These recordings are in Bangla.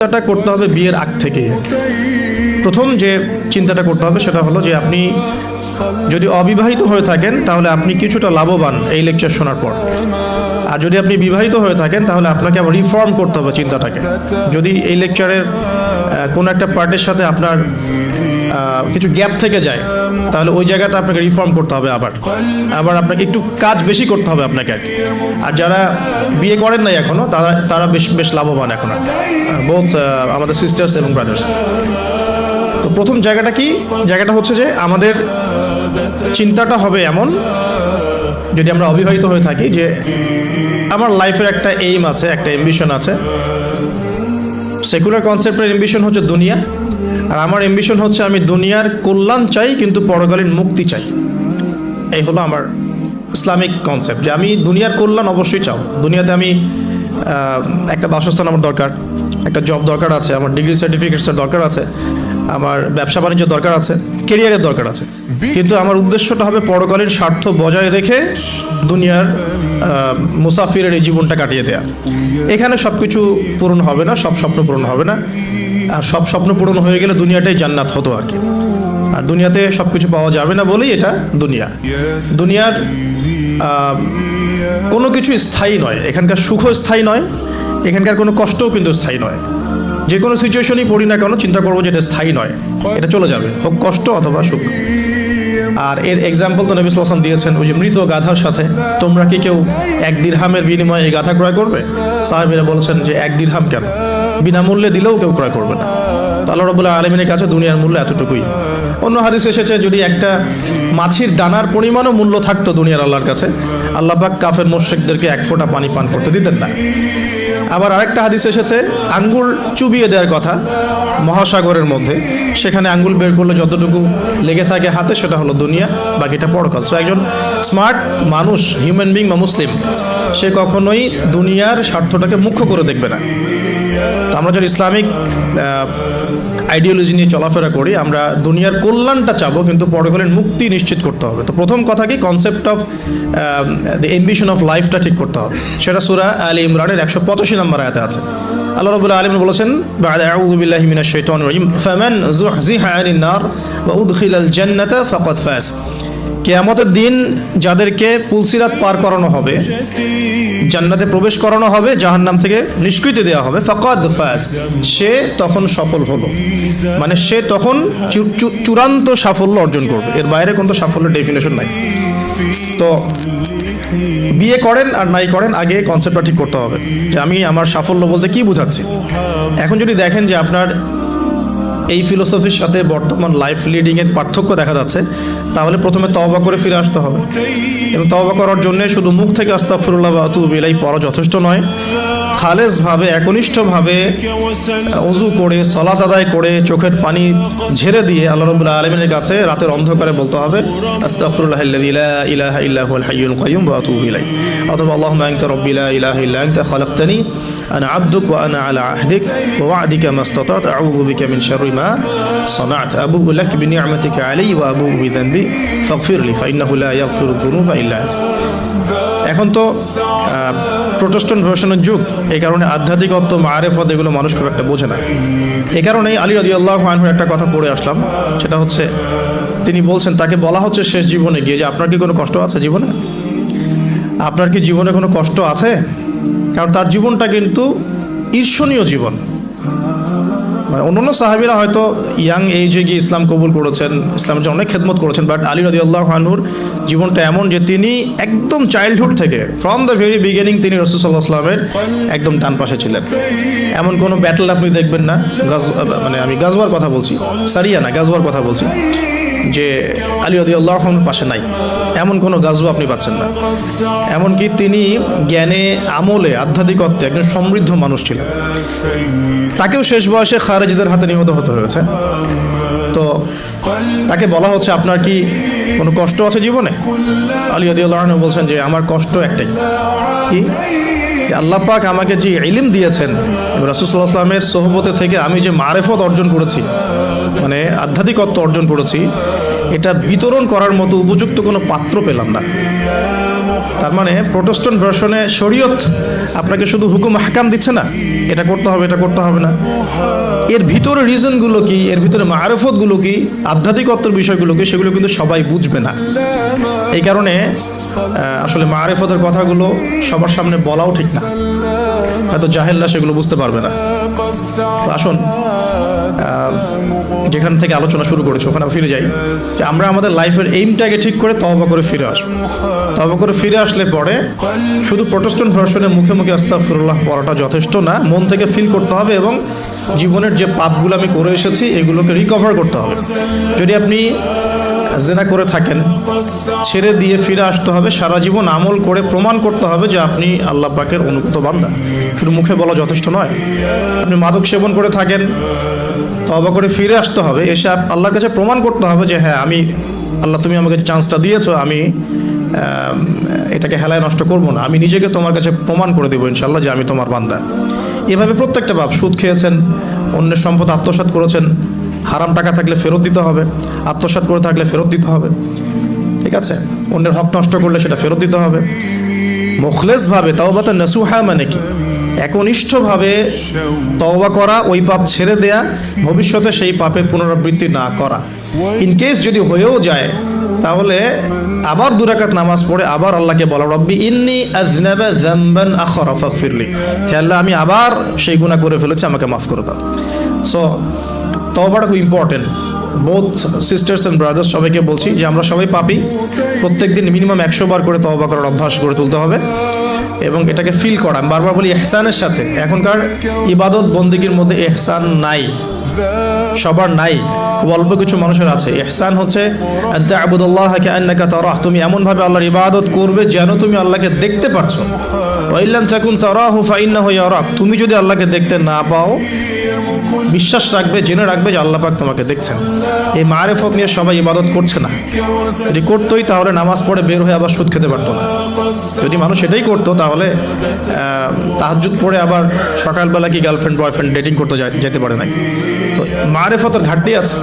চিন্তাটা করতে হবে বিয়ের আগ থেকে। প্রথম যে চিন্তাটা করতে হবে সেটা হলো যে আপনি যদি অবিবাহিত হয়ে থাকেন তাহলে আপনি কিছুটা লাভবান এই লেকচার শোনার পর। আর যদি আপনি বিবাহিত হয়ে থাকেন তাহলে আপনাকে আবার রিফর্ম করতে হবে চিন্তাটাকে। যদি এই লেকচারের কোনো একটা পার্টের সাথে আপনার কিছু গ্যাপ থেকে যায় তাহলে ওই জায়গাটা আপনাকে রিফর্ম করতে হবে, আবার আপনাকে একটু কাজ বেশি করতে হবে আপনাকে। আর যারা বিয়ে করেন নাই এখনো তারা বেশ লাভবান এখন, বোথ আমাদের সিস্টার্স এবং ব্রাদার্স। তো প্রথম জায়গাটা হচ্ছে যে আমাদের চিন্তাটা হবে এমন, যদি আমরা অবিবাহিত হয়ে থাকি, যে আমার লাইফের একটা এইম আছে, একটা অ্যাম্বিশন আছে। সেকুলার কনসেপ্টের অ্যাম্বিশন হচ্ছে দুনিয়া, আর আমার অ্যাম্বিশন হচ্ছে আমি দুনিয়ার কল্যাণ চাই কিন্তু পরকালীন মুক্তি চাই। এই হলো আমার ইসলামিক কনসেপ্ট, যে আমি দুনিয়ার কল্যাণ অবশ্যই চাও। দুনিয়াতে আমি একটা বাসস্থান আমার দরকার, একটা জব দরকার আছে, আমার ডিগ্রি সার্টিফিকেটসের দরকার আছে, আমার ব্যবসা বাণিজ্য দরকার আছে, কেরিয়ারের দরকার আছে, কিন্তু আমার উদ্দেশ্যটা হবে পরকালীন স্বার্থ বজায় রেখে দুনিয়ার মুসাফিরের এই জীবনটা কাটিয়ে দেয়া। এখানে সব কিছু পূরণ হবে না, সব স্বপ্ন পূরণ হবে না, আর সব স্বপ্ন পূরণ হয়ে গেলে দুনিয়াটাই জান্নাত হতো আর কি। আর দুনিয়াতে সব কিছু পাওয়া যাবে না বলেই এটা দুনিয়ার কোনো কিছু স্থায়ী নয়। এখানকার সুখও স্থায়ী নয়, এখানকার কোনো কষ্টও কিন্তু স্থায়ী নয়। যে কোনো সিচুয়েশনই পড়ি না কেন চিন্তা করবো যে এটা স্থায়ী নয়, এটা চলে যাবে, হোক কষ্ট অথবা সুখ। আর এর এক্সাম্পল তো নবী সাল্লাল্লাহু আলাইহি ওয়াসাল্লাম দিয়েছেন ওই যে মৃত গাধার সাথে। তোমরা কি কেউ 1 দিরহামের বিনিময়ে এই গাধা ক্রয় করবে? সাহাবীরা বলেছেন যে 1 দিরহাম কেন, বিনামূল্যে দিলেও কেউ ক্রয় করবে না। তো আল্লাহ রাব্বুল আলামিনের কাছে দুনিয়ার মূল্য এতটুকুই। অন্য হাদিসে এসেছে যদি একটা মাছির দানার পরিমাণও মূল্য থাকতো দুনিয়ার আল্লাহর কাছে, আল্লাহ পাক কাফের মুশরিকদেরকে 1 ফোঁটা পানি পান করতে দিতেন না। আবার আরেকটা হাদিস এসেছে আঙ্গুল চুবিয়ে দেওয়ার কথা মহাসাগরের মধ্যে, সেখানে আঙ্গুল বের করলে যতটুকু লেগে থাকে হাতে সেটা হলো দুনিয়া, বাকিটা পরকাল। সো একজন স্মার্ট মানুষ, হিউম্যান বিং বা মুসলিম, সে কখনোই দুনিয়ার স্বার্থটাকে মুখ্য করে দেখবে না। তো আমরা যারা ইসলামিক আইডিওলজি নিয়ে চলাফেরা করি, আমরা দুনিয়ার কল্যাণটা চাবো কিন্তু পরকালীন মুক্তি নিশ্চিত করতে হবে। তো প্রথম কথা কি, concept of the ambition of লাইফটা ঠিক করতে হবে। সেটা সূরা আলে ইমরানের 185 নম্বর আয়াতে আছে। আল্লাহ রাব্বুল আলামিন বলেছেন, বা'দা আউযু বিল্লাহি মিনাশ শাইতানির রাজিম, ফামান যুহযিহা আনিন নার ওয়া উদখিলাল জান্নাতা ফাকাদ ফাজ। কিয়ামতের দিন যাদেরকে পুলসিরাত পার করানো হবে, জান্নাতে প্রবেশ করানো হবে, জাহান্নাম থেকে নিষ্কৃতি দেওয়া হবে, ফাকাদ ফাজ, সে তখন সফল হলো। মানে সে তখন চূড়ান্ত সাফল্য অর্জন করবে, এর বাইরে কোনো সাফল্যের ডেফিনেশন নাই। তো বিয়ে করেন আর নাই করেন, আগে কনসেপ্টটা ঠিক করতে হবে যে আমি আমার সাফল্য বলতে কি বুঝাচ্ছি। এখন যদি দেখেন যে আপনার এই ফিলোসফির সাথে বর্তমান লাইফ লিডিংয়ের পার্থক্য দেখা যাচ্ছে, তাহলে প্রথমে তওবা করে ফিরে আসতে হবে। এবং তওবা করার জন্য শুধু মুখ থেকে আস্তাগফিরুল্লাহ ওয়া আতুবু ইলাইহি পড়া যথেষ্ট নয়, খালেসভাবে, একনিষ্ঠভাবে ওযু করে, সালাত আদায় করে, চোখের পানি ঝেড়ে দিয়ে আল্লাহ রাব্বুল আলামিনের কাছে রাতের অন্ধকারে বলতে হবে আস্তাগফিরুল্লাহাল্লাযী লা ইলাহা ইল্লা হুয়াল হাইয়ুল কাইয়্যুম ওয়া আতুবু ইলাইহি, অথবা আল্লাহুম্মা আনতা রাব্বী লা ইলাহা ইল্লা আনতা খালাকতানি আনা আবদুক ওয়া আনা আলা আহদিক ওয়া ওয়া'দিকা মাস্তাতা'তু আউযু বিকা মিন শাররি মা সানা'তু আবুউ লাক বিনি'মাতিকা আলাইয়া ওয়া আবুউ বিযানবি ফাগফিরলি ফাইন্নাহু লা ইয়াগফিরুয যুনুবা ইল্লা আনতা। এখন তো প্রোটেস্ট্যান্ট ভার্সনের যুগ, এই কারণে আধ্যাত্মিকত্ব, মারেফত এগুলো মানুষ খুব একটা বোঝে না। এই কারণেই আলী রাদিয়াল্লাহু আনহুর একটা কথা পড়ে আসলাম, সেটা হচ্ছে তিনি বলছেন, তাকে বলা হচ্ছে শেষ জীবনে গিয়ে যে আপনার কি কোনো কষ্ট আছে জীবনে? আপনার কি জীবনে কোনো কষ্ট আছে? কারণ তার জীবনটা কিন্তু ঈর্ষণীয় জীবন। মানে অন্যান্য সাহাবীরা হয়তো ইয়াং এজে গিয়ে ইসলাম কবুল করেছেন, ইসলামের জন্য অনেক খেদমত করেছেন, বাট আলী রাদিয়াল্লাহু আনহুর জীবনটা এমন যে তিনি একদম চাইল্ডহুড থেকে, ফ্রম দ্য ভেরি বিগিনিং, তিনি রাসূল সাল্লাল্লাহু আলাইহি ওয়াসাল্লামের একদম ডান পাশে ছিলেন। এমন কোনো ব্যাটল আপনি দেখবেন না, মানে আমি গাজওয়ার কথা বলছি, সারিয়া না, গাজওয়ার কথা বলছি, যে আলী রাদিয়াল্লাহু আনহুর পাশে নাই, এমন কোনো গাজওয়া আপনি পাচ্ছেন না। এমনকি তিনি জ্ঞানে, আমলে, আধ্যাত্মিকত্বে একজন সমৃদ্ধ মানুষ ছিলেন। তাকেও শেষ বয়সে খারেজিদের হাতে নিহত হতে হয়েছে। তো তাকে বলা হচ্ছে আপনার কি কোনো কষ্ট আছে জীবনে? আলী রাদিয়াল্লাহু আনহু বলছেন যে আমার কষ্ট একটাই, কি আল্লাহ পাক আমাকে যে ইলম দিয়েছেন, রাসূল সাল্লাল্লাহু আলাইহি ওয়াসাল্লামের সোহবতে থেকে আমি যে মারেফত অর্জন করেছি, মানে আধ্যাত্মিকত্ব অর্জন করেছি, এটা বিতরণ করার মতো উপযুক্ত কোনো পাত্র পেলাম না। তার মানে প্রোটেস্ট্যান্ট ভার্সনে শরীয়ত আপনাকে শুধু হুকুম আহকাম দিচ্ছে না, এটা করতে হবে এটা করতে হবে না, এর ভিতরে রিজনগুলো কি, এর ভিতরে মারফতগুলো কি, আধ্যাত্মিকত্বের বিষয়গুলো কি, সেগুলো কিন্তু সবাই বুঝবে না। এই কারণে আসলে মারফতের কথাগুলো সবার সামনে বলাও ঠিক না, হয়তো জাহেলরা সেগুলো বুঝতে পারবে না। তো আসুন যেখান থেকে আলোচনা শুরু করেছি ওখানে ফিরে যাই, যে আমরা আমাদের লাইফের এইমটাকে ঠিক করে তওবা করে ফিরে আসবো। তওবা করে ফিরে আসলে পরে শুধু প্রোটেস্ট্যান্ট ভার্সনে মুখে মুখে আস্তাগফিরুল্লাহ পড়াটা যথেষ্ট না, মন থেকে ফিল করতে হবে এবং জীবনের যে পাপগুলো আমি করে এসেছি এগুলোকে রিকভার করতে হবে। যদি আপনি জেনা করে থাকেন, ছেড়ে দিয়ে ফিরে আসতে হবে, সারা জীবন আমল করে প্রমাণ করতে হবে যে আপনি আল্লাহ পাকের অনুগত বান্দা, শুধু মুখে বলা যথেষ্ট নয়। আপনি মাদক সেবন করে থাকেন, তওবা করে ফিরে আসতে হবে, এসে আল্লাহর কাছে প্রমাণ করতে হবে যে হ্যাঁ আমি আল্লাহ তুমি আমাকে চান্সটা দিয়েছো, আমি এটাকে হেলায় নষ্ট করবো না, আমি নিজেকে তোমার কাছে প্রমাণ করে দেবো ইনশাল্লাহ যে আমি তোমার বান্দা। এভাবে প্রত্যেকটা পাপ, সুদ খেয়েছেন, অন্যের সম্পদ আত্মসাৎ করেছেন, হারাম টাকা থাকলে ফেরত দিতে হবে, আত্মসাৎ করে থাকলে ফেরত দিতে হবে, ঠিক আছে, অন্যের হক নষ্ট করলে সেটা ফেরত দিতে হবে। মুখলেসভাবে তাওবাতুন নাসুহা মানে কি? একনিষ্ঠভাবে তওবা করা, ওই পাপ ছেড়ে দেয়া, ভবিষ্যতে সেই পাপের পুনরাবৃত্তি না করা। ইনকেস যদি হয়েও যায় তাহলে আবার 2 রাকাত নামাজ পড়ে আবার আল্লাহকে বলা, রব্বি ইন্নী আযনাবা যামবান আখরা ফাগফিরলি, হে আল্লাহ আমি আবার সেই গুনাহ করে ফেলেছি, আমাকে মাফ করে দাও। সো তওবাটা খুব important. Both sisters and brothers সবাইকে বলছি যে আমরা সবাই পাপী, প্রত্যেকদিন মিনিমাম 100 বার করে তওবা করার অভ্যাস করে তুলতে হবে এবং এটাকে ফিল করা। আমি বারবার বলি ইহসানের সাথে, এখনকার ইবাদত বন্দেগীর মধ্যে ইহসান নাই, সবার নাই, খুব অল্প কিছু মানুষের আছে। ইহসান হচ্ছে আনতা আবুদুল্লাহ কাআন্নাকা তারাহ, তুমি এমনভাবে আল্লাহর ইবাদত করবে যেন তুমি আল্লাহকে দেখতে পারছো। ওয়া ইল্লাম তাকুন তারাহু ফাইন্নাহু ইয়ারাক, তুমি যদি আল্লাহকে দেখতে না পাও বিশ্বাস রাখবে, জেনে রাখবে যে আল্লাহ পাক তোমাকে দেখছেন। এই মারিফত নিয়ে সবাই ইবাদত করছে না। যদি করতোই তাহলে নামাজ পড়ে বের হয়ে আবার সুদ খেতে পারতো না। যদি মানুষ এটাই করতো তাহলে তাহাজ্জুদ পড়ে আবার সকালবেলা কি গার্লফ্রেন্ড বয়ফ্রেন্ড ডেটিং করতে যেতে পারে না। তো মারিফতের ঘাটতি আছে।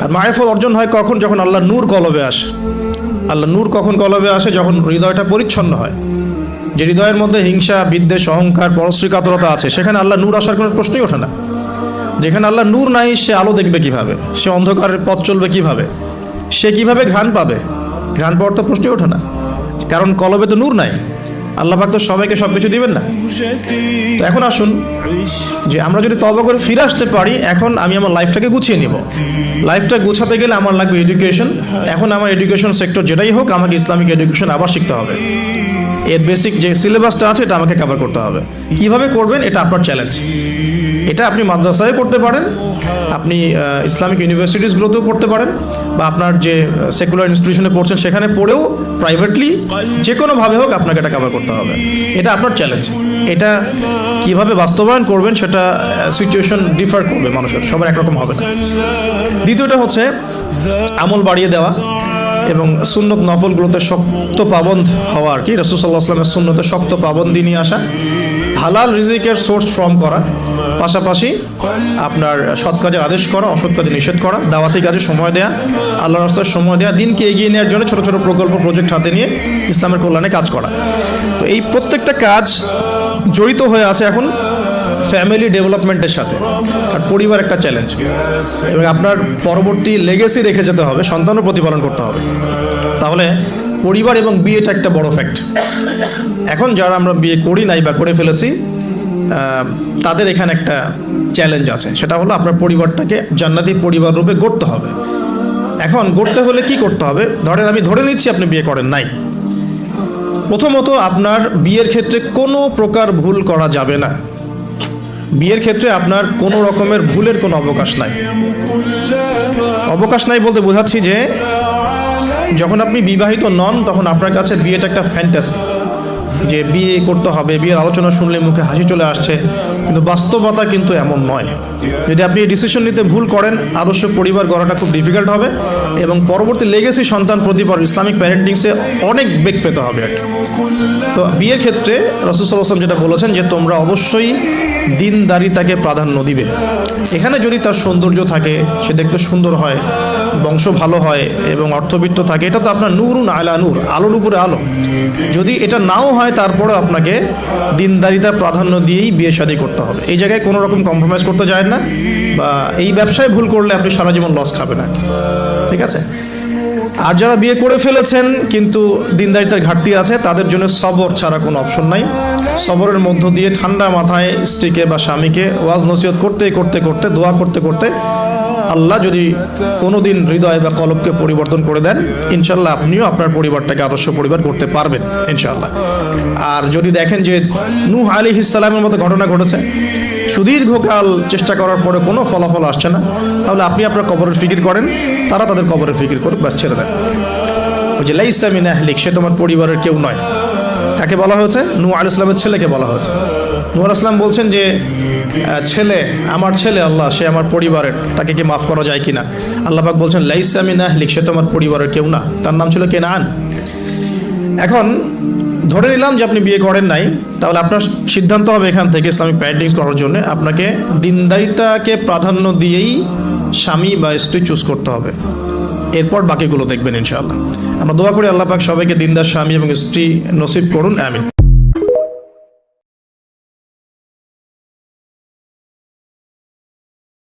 আর মারিফত অর্জন হয় কখন? যখন আল্লাহ নূর কলবে আসে। আল্লাহ নূর কখন কলবে আসে? যখন হৃদয়টা পরিচ্ছন্ন হয়। যে হৃদয়ের মধ্যে হিংসা, বিদ্বেষ, অহংকার, পরশ্রী কাতরতা আছে, সেখানে আল্লাহ নূর আসার কোনো প্রশ্নই ওঠে না। যেখানে আল্লাহ নূর নাই সে আলো দেখবে কিভাবে? সে অন্ধকারের পথ চলবে কিভাবে? সে কিভাবে ঘ্রাণ পাবে? ঘ্রাণ পাওয়ার তো প্রশ্নই ওঠে না, কারণ কলবে তো নূর নাই। আল্লাহ পাক তো সবাইকে সব কিছু দিবেন না। তো এখন আসুন যে আমরা যদি তওবা করে ফিরে আসতে পারি, এখন আমি আমার লাইফটাকে গুছিয়ে নিব। লাইফটা গুছাতে গেলে আমার লাগবে এডুকেশন। এখন আমার এডুকেশন সেক্টর যেটাই হোক, আমাকে ইসলামিক এডুকেশন আবার শিখতে হবে। এর বেসিক যে সিলেবাসটা আছে এটা আমাকে কভার করতে হবে। কিভাবে করবেন এটা আপনার চ্যালেঞ্জ। এটা আপনি মাদ্রাসায় করতে পারেন, আপনি ইসলামিক ইউনিভার্সিটিসগুলোতেও পড়তে পারেন, বা আপনার যে সেকুলার ইনস্টিটিউশনে পড়ছেন সেখানে পড়েও প্রাইভেটলি যে কোনোভাবে হোক আপনাকে এটা কভার করতে হবে। এটা আপনার চ্যালেঞ্জ। এটা কিভাবে বাস্তবায়ন করবেন সেটা সিচুয়েশন ডিফার করবে, মানুষের সবার একরকম হবে না। দ্বিতীয়টা হচ্ছে আমল বাড়িয়ে দেওয়া এবং সুন্নত নফলগুলোতে শক্ত পাবন্দ হওয়া, আর কি রাসূল সাল্লাল্লাহু আলাইহি ওয়াসাল্লামের সুন্নতে শক্ত পাবন্দি নিয়ে আসা, হালাল রিজিকের সোর্স ফর্ম করা, পাশাপাশি আপনার সৎ কাজের আদেশ করা, অসৎ কাজে নিষেধ করা, দাওয়াতি কাজে সময় দেওয়া, আল্লাহর রাস্তায় সময় দেওয়া, দিনকে এগিয়ে নেওয়ার জন্য ছোট ছোট প্রকল্প প্রজেক্ট হাতে নিয়ে ইসলামের কল্যাণে কাজ করা। তো এই প্রত্যেকটা কাজ জড়িত হয়ে আছে এখন ফ্যামিলি ডেভেলপমেন্টের সাথে। আর পরিবার একটা চ্যালেঞ্জ, এবং আপনার পরবর্তী লেগেসি রেখে যেতে হবে, সন্তানও প্রতিপালন করতে হবে। তাহলে পরিবার এবং বিয়েটা একটা বড় ফ্যাক্ট। এখন যারা আমরা বিয়ে করি নাই বা করে ফেলেছি, তাদের এখানে একটা চ্যালেঞ্জ আছে, সেটা হলো আপনার পরিবারটাকে জান্নাতি পরিবার রূপে গড়তে হবে। এখন গড়তে হলে কি করতে হবে? ধরেন আমি ধরে নিচ্ছি আপনি বিয়ে করেন নাই। প্রথমত আপনার বিয়ের ক্ষেত্রে কোনো প্রকার ভুল করা যাবে না। বিয়ের ক্ষেত্রে আপনার কোনো রকমের ভুলের কোনো অবকাশ নাই। অবকাশ নাই বলতে বোঝাচ্ছি যে যখন আপনি বিবাহিত নন তখন আপনার কাছে বিয়েটা একটা ফ্যান্টাসি, যে বিয়ে করতে হবে, বিয়ের আলোচনা শুনলে মুখে হাসি চলে আসছে, কিন্তু বাস্তবতা কিন্তু এমন নয়। যদি আপনি এই ডিসিশন নিতে ভুল করেন, আদর্শ পরিবার গড়াটা খুব ডিফিকাল্ট হবে, এবং পরবর্তী লেগেসি সন্তান প্রতিপালন ইসলামিক প্যারেন্টিংসে অনেক বেগ পেতে হবে আর কি। তো বিয়ের ক্ষেত্রে রাসূল সাল্লাল্লাহু আলাইহি ওয়াসাল্লাম যেটা বলেছেন যে তোমরা অবশ্যই দিনদারিতাকে প্রাধান্য দিবে। এখানে যদি তার সৌন্দর্য থাকে, সে দেখতে সুন্দর হয়, বংশ ভালো হয় এবং অর্থবিত্ত থাকে, এটা তো আপনার নূরুন আলা নূর, আলোর উপরে আলো। যদি এটা নাও হয় তারপরে আপনাকে দিনদারিতা প্রাধান্য দিয়েই বিয়ে শাদী করতে হবে। এই জায়গায় কোনো রকম কম্প্রোমাইজ করতে যায় না, বা এই ব্যবসায় ভুল করলে আপনি সারা জীবন লস খাবেন আর কি। ঠিক আছে? আর যারা বিয়ে করে ফেলেছেন কিন্তু দিনদারিতার ঘাটতি আছে, তাদের জন্য সবর ছাড়া কোনো অপশন নাই। সবরের মধ্য দিয়ে ঠান্ডা মাথায় স্ত্রীকে বা স্বামীকে ওয়াজ নসিহত করতে করতে করতে, দোয়া করতে করতে, আল্লাহ যদি কোনো দিন হৃদয় বা কলবকে পরিবর্তন করে দেন, ইনশাল্লাহ আপনিও আপনার পরিবারটাকে আদর্শ পরিবার করতে পারবেন ইনশাল্লাহ। আর যদি দেখেন যে নূহ আলাইহিস সালামের মতো ঘটনা ঘটেছে, সুদীর্ঘকাল চেষ্টা করার পরে কোনো ফলাফল আসছে না, তাহলে আপনি আপনার কবরের ফিকির করেন, তারা তাদের কবরের ফিকির করুক, ব্যাস ছেড়ে দেন। ওই যে লাইসা মিন আহলিক, সে তোমার পরিবারের কেউ নয়। কাকে বলা হয়েছে? নূহ আলাইহিস সালামের ছেলেকে বলা হয়েছে। নূহ আলাইহিস সালাম বলছেন যে ছেলে, আমার ছেলে আল্লাহ, সে আমার পরিবারের, তাকে কি মাফ করা যায় কিনা? আল্লাহ পাক বলছেন লাইসা মিন আহলিক, সে তোমার পরিবারের কেউ না। তার নাম ছিল কেনান। এখন ধরে নিলাম যে আপনি বিয়ে করেন নাই, তাহলে আপনার সিদ্ধান্ত হবে এখান থেকে ইসলামিক প্যারেন্টিং করার জন্য আপনাকে দিনদারিতাকে প্রাধান্য দিয়েই স্বামী বা স্ত্রী চুজ করতে হবে। এরপর বাকিগুলো দেখবেন ইনশাআল্লাহ। আমরা দোয়া করি আল্লাহ পাক সবাইকে দিনদার স্বামী এবং স্ত্রী নসিব করুন, আমিন।